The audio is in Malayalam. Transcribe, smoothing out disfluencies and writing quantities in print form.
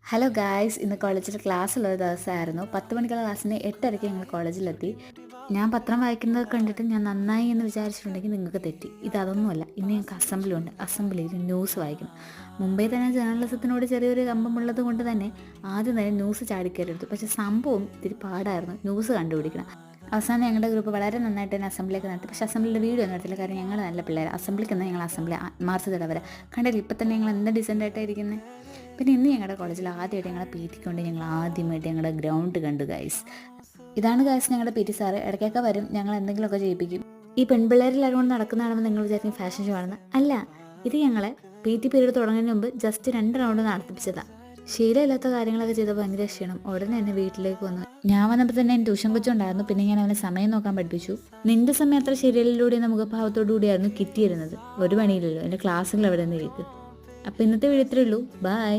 ഹലോ ഗായ്സ്, ഇന്ന് കോളേജിൽ ക്ലാസ്സുള്ളൊരു ദിവസമായിരുന്നു. 10 മണിക്കുള്ള ക്ലാസ്സിന് 8:30 ഞങ്ങൾ കോളേജിലെത്തി. ഞാൻ പത്രം വായിക്കുന്നത് കണ്ടിട്ട് ഞാൻ നന്നായി എന്ന് വിചാരിച്ചിട്ടുണ്ടെങ്കിൽ നിങ്ങൾക്ക് തെറ്റി. ഇതൊന്നുമല്ല, ഇന്ന് ഞങ്ങൾക്ക് അസംബ്ലി ഉണ്ട്. അസംബ്ലിയിൽ ന്യൂസ് വായിക്കണം. മുമ്പേ തന്നെ ജേർണലിസത്തിനോട് ചെറിയൊരു കമ്പമുള്ളത് കൊണ്ട് തന്നെ ആദ്യം തന്നെ ന്യൂസ് ചാടിക്കയറെടുത്തു. പക്ഷേ സംഭവം ഇത്തിരി പാടായിരുന്നു ന്യൂസ് കണ്ടുപിടിക്കണം. അവസാനം ഞങ്ങളുടെ ഗ്രൂപ്പ് വളരെ നന്നായിട്ട് തന്നെ അസംബ്ലിയൊക്കെ നടത്തി. പക്ഷേ അസംബ്ലിയുടെ വീഡിയോ ഒന്നും എടുത്തില്ല, കാരണം ഞങ്ങൾ നല്ല പിള്ളേർ. അസംബ്ലിക്ക് എന്നാൽ ഞങ്ങൾ അസംബ്ലി ആത്മാർത്ഥതയോടെ വരെ കണ്ടില്ല. ഇപ്പം തന്നെ ഞങ്ങൾ എന്താ ഡീസൻ്റായിട്ടായിരിക്കുന്നത്. പിന്നെ ഇന്ന് ഞങ്ങളുടെ കോളേജിൽ ആദ്യമായിട്ട് ഞങ്ങളെ പി ടി കൊണ്ട് ഞങ്ങൾ ആദ്യമായിട്ട് ഞങ്ങളുടെ ഗ്രൗണ്ട് കണ്ടു ഗൈസ്. ഇതാണ് ഗൈസ് ഞങ്ങളുടെ പി ടി സാറ്. ഇടയ്ക്കൊക്കെ വരും, ഞങ്ങൾ എന്തെങ്കിലുമൊക്കെ ചെയ്യിപ്പിക്കും. ഈ പെൺപിള്ളേരെല്ലാവരും കൊണ്ട് നടക്കുന്നതാണെന്ന് നിങ്ങൾ വിചാരിക്കും ഫാഷൻ ഷോ ആണെന്ന്. അല്ല, ഇത് ഞങ്ങളെ പി ടി പീരീഡ് തുടങ്ങുന്നതിന് മുമ്പ് ജസ്റ്റ് 2 റൗണ്ട് നടത്തിപ്പിച്ചതാണ്. ശീലമില്ലാത്ത കാര്യങ്ങളൊക്കെ ചെയ്തപ്പോൾ ഭയങ്കര ക്ഷീണം. ഉടനെ തന്നെ വീട്ടിലേക്ക് വന്നു. ഞാൻ വന്നപ്പോൾ തന്നെ എൻ്റെ ട്യൂഷൻ കൊച്ചുണ്ടായിരുന്നു. പിന്നെ ഞാൻ അവനെ സമയം നോക്കാൻ പഠിപ്പിച്ചു. നിൻ്റെ സമയം അത്ര ശരിയലിലൂടെ എന്ന മുഖഭാവത്തോടു കൂടിയായിരുന്നു കിട്ടിയിരുന്നത്. ഒരു പണിയില്ലല്ലോ, എൻ്റെ ക്ലാസ്സുകൾ എവിടെ നിന്ന് കേൾക്കും. അപ്പോൾ ഇന്നത്തെ വീഡിയോ ഇത്രയേ ഉള്ളൂ. ബൈ.